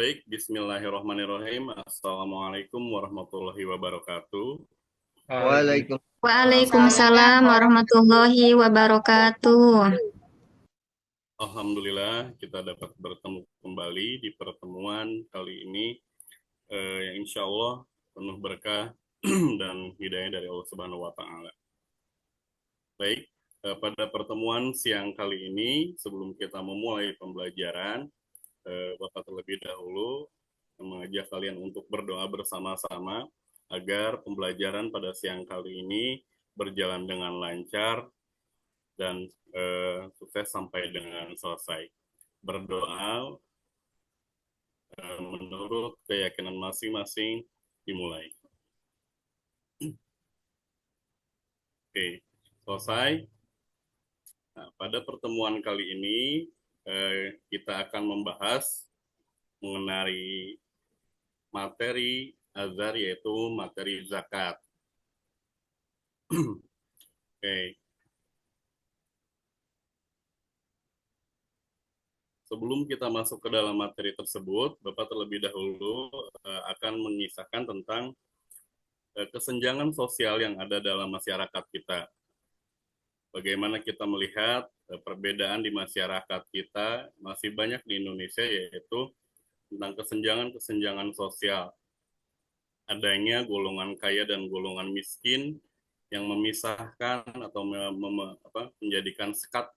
Baik, bismillahirrahmanirrahim. Assalamualaikum warahmatullahi wabarakatuh. Waalaikumsalam Waalaikumsalam warahmatullahi wabarakatuh. Alhamdulillah kita dapat bertemu kembali di pertemuan kali ini yang insya Allah penuh berkah dan hidayah dari Allah Subhanahu wa Ta'ala. Baik, pada pertemuan siang kali ini, sebelum kita memulai pembelajaran, Bapak terlebih dahulu mengajak kalian untuk berdoa bersama-sama agar pembelajaran pada siang kali ini berjalan dengan lancar dan sukses sampai dengan selesai. Berdoa menurut keyakinan masing-masing dimulai. Oke, selesai. Nah, pada pertemuan kali ini kita akan membahas mengenai materi azhar, yaitu materi zakat. Oke. Sebelum kita masuk ke dalam materi tersebut, Bapak terlebih dahulu akan mengisahkan tentang kesenjangan sosial yang ada dalam masyarakat kita. Bagaimana kita melihat perbedaan di masyarakat kita masih banyak di Indonesia, yaitu tentang kesenjangan-kesenjangan sosial. Adanya golongan kaya dan golongan miskin yang memisahkan atau menjadikan sekat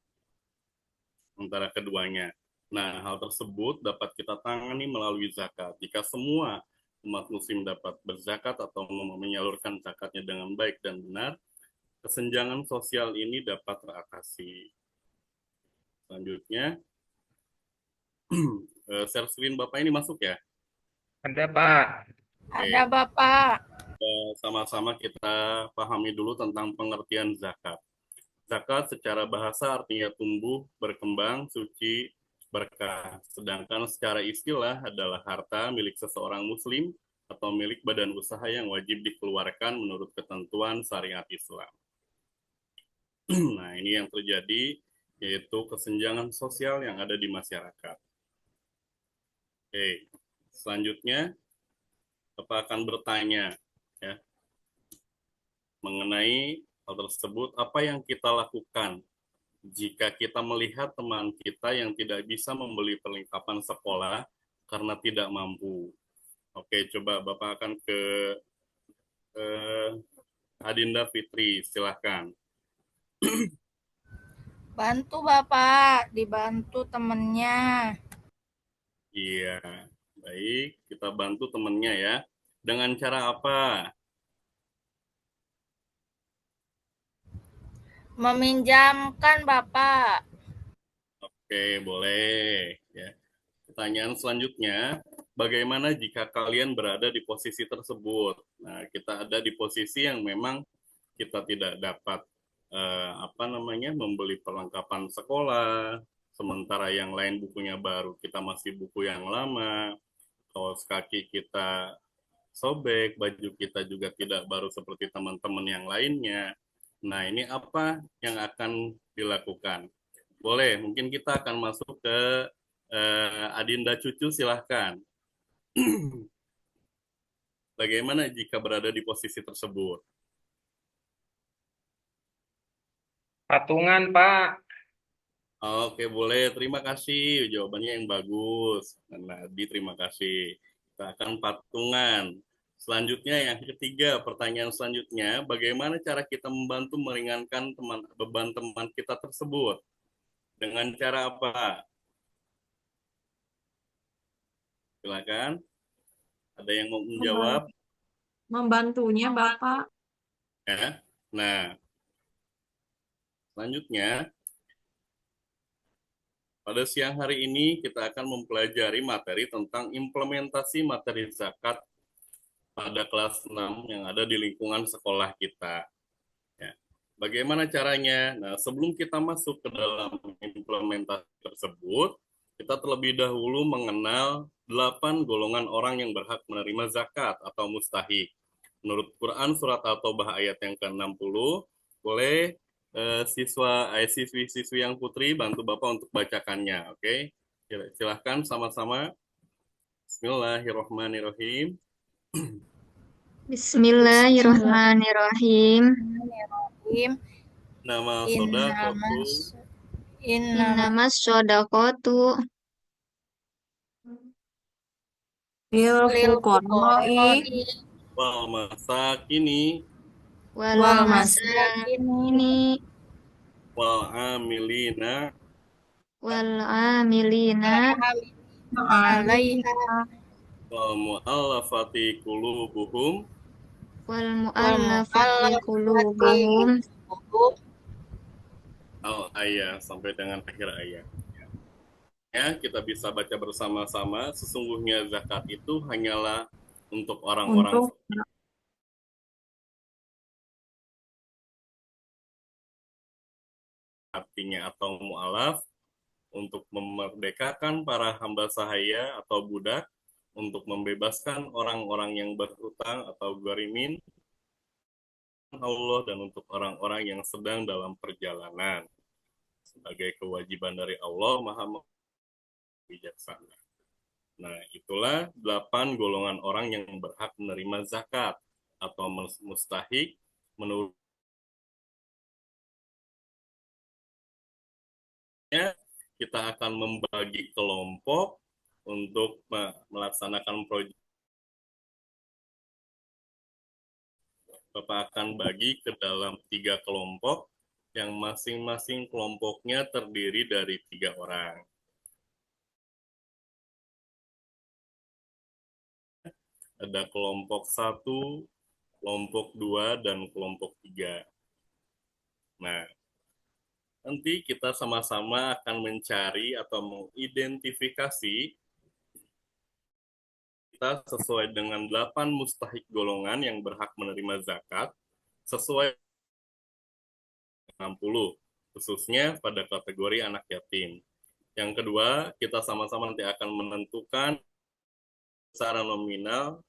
antara keduanya. Nah, hal tersebut dapat kita tangani melalui zakat. Jika semua umat muslim dapat berzakat atau menyalurkan zakatnya dengan baik dan benar, kesenjangan sosial ini dapat teratasi. Selanjutnya, share screen Bapak ini masuk ya? Ada, Pak. Ada Bapak. Sama-sama kita pahami dulu tentang pengertian zakat. Zakat secara bahasa artinya tumbuh, berkembang, suci, berkah. Sedangkan secara istilah adalah harta milik seseorang muslim atau milik badan usaha yang wajib dikeluarkan menurut ketentuan syariat Islam. Nah, ini yang terjadi, yaitu kesenjangan sosial yang ada di masyarakat. Oke, selanjutnya Bapak akan bertanya ya mengenai hal tersebut, apa yang kita lakukan jika kita melihat teman kita yang tidak bisa membeli perlengkapan sekolah karena tidak mampu. Oke, coba Bapak akan ke Adinda Fitri, silahkan. Bantu Bapak, dibantu temennya. Iya, baik, kita bantu temannya ya. Dengan cara apa? Meminjamkan Bapak. Oke, boleh ya. Pertanyaan selanjutnya, bagaimana jika kalian berada di posisi tersebut? Nah, kita ada di posisi yang memang kita tidak dapat membeli perlengkapan sekolah, sementara yang lain bukunya baru, kita masih buku yang lama, kaos kaki kita sobek, baju kita juga tidak baru seperti teman-teman yang lainnya. Nah, ini apa yang akan dilakukan? Boleh, mungkin kita akan masuk ke Adinda Cucu, silahkan. Bagaimana jika berada di posisi tersebut? Patungan, Pak. Oke, boleh. Terima kasih. Jawabannya yang bagus. Nah, terima kasih. Kita akan patungan. Selanjutnya, yang ketiga, pertanyaan selanjutnya, bagaimana cara kita membantu meringankan beban teman kita tersebut? Dengan cara apa? Silakan. Ada yang mau menjawab? Membantunya Bapak. Ya. Nah, selanjutnya, pada siang hari ini kita akan mempelajari materi tentang implementasi materi zakat pada kelas 6 yang ada di lingkungan sekolah kita. Ya. Bagaimana caranya? Nah, sebelum kita masuk ke dalam implementasi tersebut, kita terlebih dahulu mengenal 8 golongan orang yang berhak menerima zakat atau mustahik. Menurut Quran surat At-Taubah ayat yang ke-60, boleh siswi-siswi yang putri bantu Bapak untuk bacakannya, oke? Silahkan sama-sama Bismillahirrahmanirrahim. Bismillahirrahmanirrahim. Im Nama Innamas sodakotu Innamas Innamas shodaqatu Lil lil fuqara'i fuqara'i wal masakini wal wal masakini wal amilina wal amilina alaiha wal mu'allafati qulubuhum wal wal mu'allafati mu'allafati qulubuhum qulubuhum al ayat sampai dengan akhir ayat. Ya, kita bisa baca bersama-sama. Sesungguhnya zakat itu hanyalah untuk orang-orang untuk artinya atau mu'alaf, untuk memerdekakan para hamba sahaya atau budak, untuk membebaskan orang-orang yang berhutang atau garimin Allah, dan untuk orang-orang yang sedang dalam perjalanan sebagai kewajiban dari Allah Maha Bijaksana. Nah, itulah 8 golongan orang yang berhak menerima zakat atau mustahik menurut kita akan membagi kelompok untuk melaksanakan proyek. Bapak akan bagi ke dalam 3 kelompok yang masing-masing kelompoknya terdiri dari 3 orang. Ada kelompok 1, kelompok 2, dan kelompok 3. Nah, nanti kita sama-sama akan mencari atau mengidentifikasi kita sesuai dengan 8 mustahik golongan yang berhak menerima zakat sesuai 60, khususnya pada kategori anak yatim. Yang kedua, kita sama-sama nanti akan menentukan secara nominal,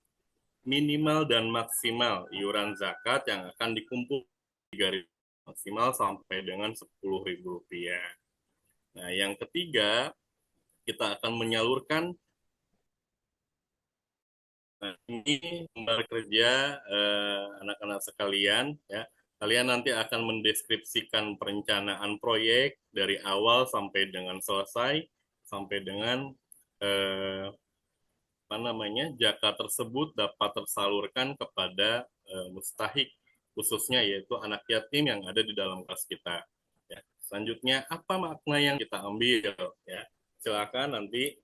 minimal dan maksimal iuran zakat yang akan dikumpul 3.000 maksimal sampai dengan Rp10.000. Nah, yang ketiga, kita akan menyalurkan ini bekerja anak-anak sekalian ya. Kalian nanti akan mendeskripsikan perencanaan proyek dari awal sampai dengan selesai, sampai dengan zakat tersebut dapat tersalurkan kepada mustahik, khususnya yaitu anak yatim yang ada di dalam kelas kita. Ya. Selanjutnya, apa makna yang kita ambil? Ya. Silakan nanti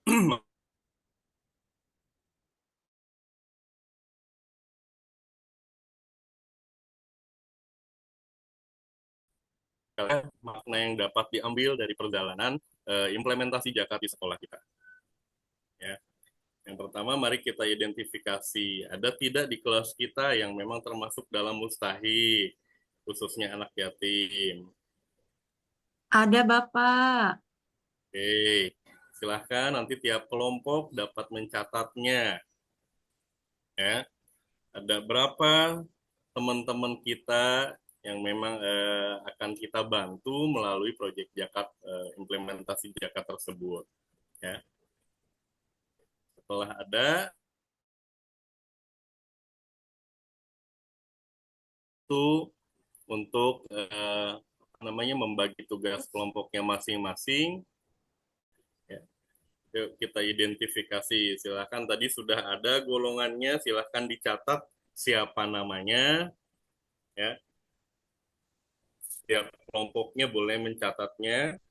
makna yang dapat diambil dari perjalanan implementasi zakat di sekolah kita. Ya. Yang pertama, mari kita identifikasi ada tidak di kelas kita yang memang termasuk dalam mustahik, khususnya anak yatim. ada Bapak. Oke, silahkan nanti tiap kelompok dapat mencatatnya. Ya, ada berapa teman-teman kita yang memang akan kita bantu melalui proyek zakat, implementasi zakat tersebut. Ya. Setelah ada itu untuk membagi tugas kelompoknya masing-masing. Ya. Yuk kita identifikasi. Silakan, tadi sudah ada golongannya, silakan dicatat siapa namanya. Ya. Setiap kelompoknya boleh mencatatnya.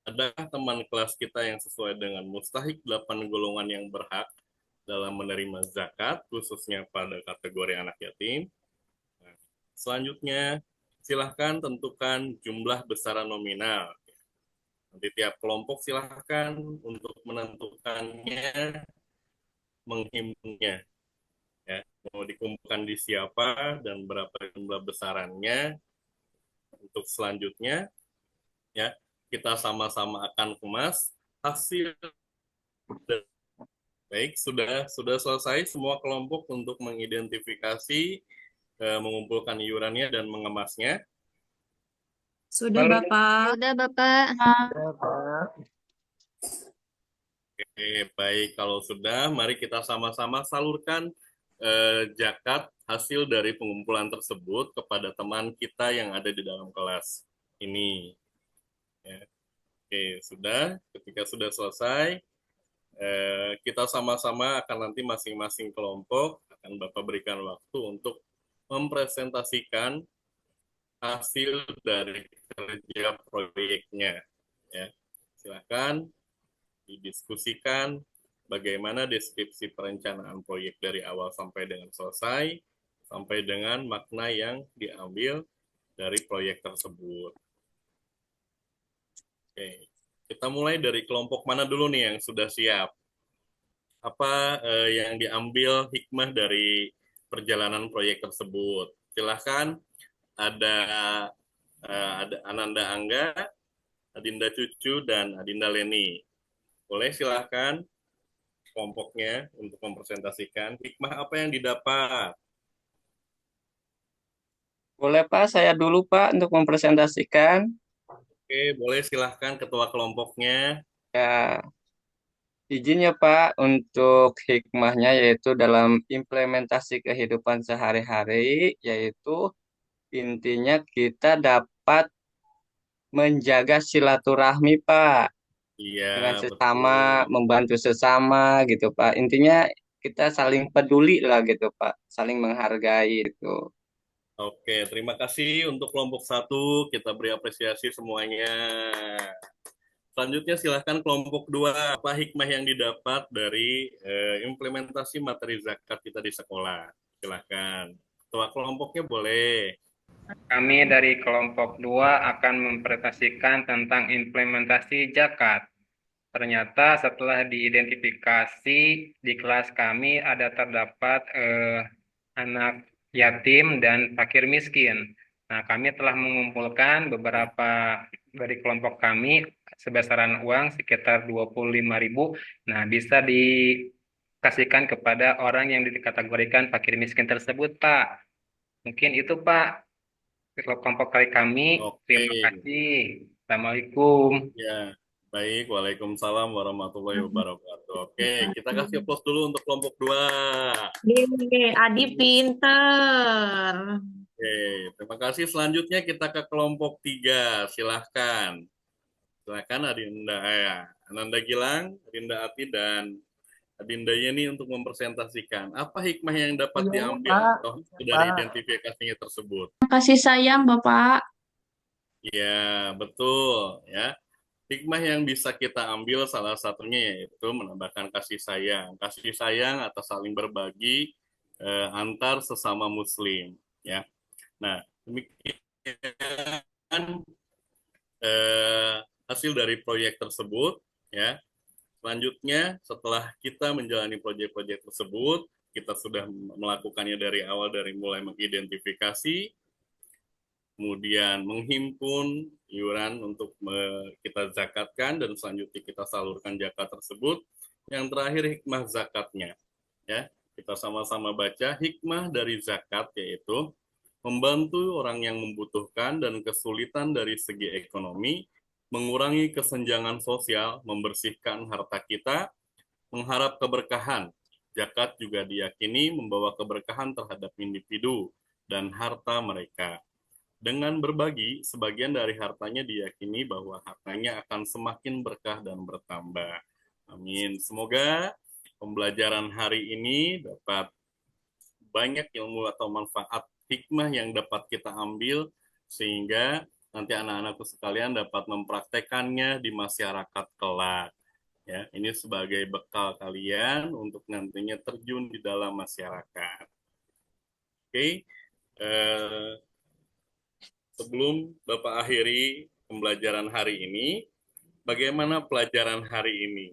Ada teman kelas kita yang sesuai dengan mustahik 8 golongan yang berhak dalam menerima zakat, khususnya pada kategori anak yatim. Nah, selanjutnya, silahkan tentukan jumlah besaran nominal. Nanti tiap kelompok silahkan untuk menentukannya, menghimpunnya. Ya, mau dikumpulkan di siapa dan berapa jumlah besarannya. Untuk selanjutnya, ya, kita sama-sama akan kemas hasil. Baik, sudah selesai semua kelompok untuk mengidentifikasi, mengumpulkan iurannya dan mengemasnya. Sudah Bapak. Sudah Bapak. Oke, baik. Kalau sudah, mari kita sama-sama salurkan zakat hasil dari pengumpulan tersebut kepada teman kita yang ada di dalam kelas ini. Ya. Oke, sudah. Ketika sudah selesai, kita sama-sama akan nanti masing-masing kelompok akan Bapak berikan waktu untuk mempresentasikan hasil dari kerja proyeknya. Ya. Silakan didiskusikan bagaimana deskripsi perencanaan proyek dari awal sampai dengan selesai, sampai dengan makna yang diambil dari proyek tersebut. Oke, kita mulai dari kelompok mana dulu nih yang sudah siap? Apa yang diambil hikmah dari perjalanan proyek tersebut? Silahkan, ada Ananda Angga, Adinda Cucu, dan Adinda Leni. Boleh silahkan kelompoknya untuk mempresentasikan hikmah apa yang didapat. Boleh Pak, saya dulu Pak untuk mempresentasikan. Oke, boleh silahkan ketua kelompoknya. Ya, izin ya Pak untuk hikmahnya yaitu dalam implementasi kehidupan sehari-hari, yaitu intinya kita dapat menjaga silaturahmi Pak Iya, dengan sesama, betul. membantu sesama gitu Pak. Intinya kita saling peduli lah gitu Pak, saling menghargai itu. Oke, terima kasih untuk kelompok satu. Kita beri apresiasi semuanya. Selanjutnya silahkan kelompok dua. Apa hikmah yang didapat dari implementasi materi zakat kita di sekolah? Silahkan. Ketua kelompoknya boleh. Kami dari kelompok 2 akan mempresentasikan tentang implementasi zakat. Ternyata setelah diidentifikasi di kelas kami ada terdapat anak yatim dan fakir miskin. Nah, kami telah mengumpulkan beberapa dari kelompok kami sebesaran uang sekitar 25.000. Nah, bisa dikasihkan kepada orang yang dikategorikan fakir miskin tersebut, Pak. Mungkin itu, Pak, kelompok dari kami. Oke, Terima kasih. Assalamualaikum. ya. Baik, Waalaikumsalam warahmatullahi wabarakatuh. Oke, kita kasih aplaus dulu untuk kelompok dua. Yeay, Adi pinter. Oke, terima kasih. Selanjutnya kita ke kelompok tiga. Silahkan. Silahkan Adinda, Ananda Gilang, Adinda Ati, dan Adinda Yeni untuk mempresentasikan apa hikmah yang dapat Iya, diambil Pak. atau Bisa, dari Pak. identifikasinya tersebut. Kasih sayang, Bapak. Ya, betul. Ya, hikmah yang bisa kita ambil salah satunya yaitu menambahkan kasih sayang. Kasih sayang atau saling berbagi antar sesama Muslim. Ya, nah demikian hasil dari proyek tersebut. Ya, selanjutnya setelah kita menjalani proyek-proyek tersebut, kita sudah melakukannya dari awal dari mulai mengidentifikasi, kemudian menghimpun iuran untuk kita zakatkan dan selanjutnya kita salurkan zakat tersebut. Yang terakhir hikmah zakatnya, ya kita sama-sama baca hikmah dari zakat yaitu membantu orang yang membutuhkan dan kesulitan dari segi ekonomi, mengurangi kesenjangan sosial, membersihkan harta kita, mengharap keberkahan. Zakat juga diyakini membawa keberkahan terhadap individu dan harta mereka. Dengan berbagi, sebagian dari hartanya diyakini bahwa hartanya akan semakin berkah dan bertambah. Amin. Semoga pembelajaran hari ini dapat banyak ilmu atau manfaat hikmah yang dapat kita ambil sehingga nanti anak-anakku sekalian dapat mempraktekannya di masyarakat kelak. Ya, ini sebagai bekal kalian untuk nantinya terjun di dalam masyarakat. Oke, sebelum Bapak akhiri pembelajaran hari ini, bagaimana pelajaran hari ini?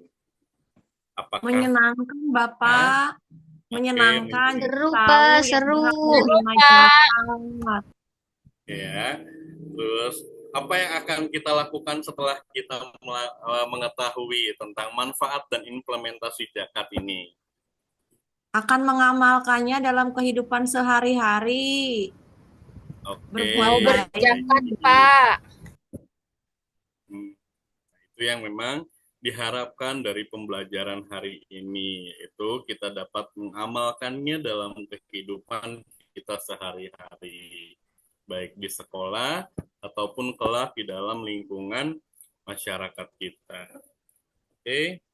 Apakah Menyenangkan, Bapak. Menyenangkan. Oke, Seru, Tahu Pak, yang seru. berhak menerima zakat. ya. Terus apa yang akan kita lakukan setelah kita mengetahui tentang manfaat dan implementasi zakat ini? Akan mengamalkannya dalam kehidupan sehari-hari. Oke. Berbuat Mau baik. berzakat, Pak. Hmm, itu yang memang diharapkan dari pembelajaran hari ini, yaitu kita dapat mengamalkannya dalam kehidupan kita sehari-hari, baik di sekolah ataupun kelak di dalam lingkungan masyarakat kita. Oke,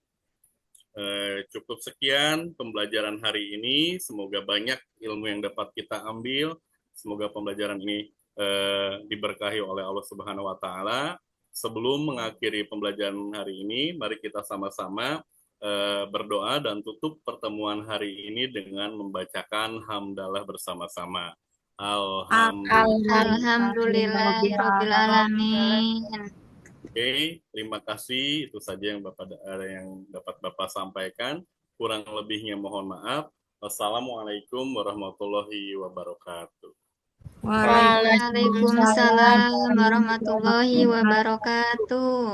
cukup sekian pembelajaran hari ini. Semoga banyak ilmu yang dapat kita ambil. Semoga pembelajaran ini diberkahi oleh Allah Subhanahu wa Ta'ala. Sebelum mengakhiri pembelajaran hari ini, mari kita sama-sama berdoa dan tutup pertemuan hari ini dengan membacakan hamdalah bersama-sama. Alhamdulillahirabbil alamin. Oke, terima kasih. Itu saja yang dapat Bapak sampaikan. Kurang lebihnya mohon maaf. Wassalamualaikum warahmatullahi wabarakatuh. Waalaikumsalam warahmatullahi wabarakatuh.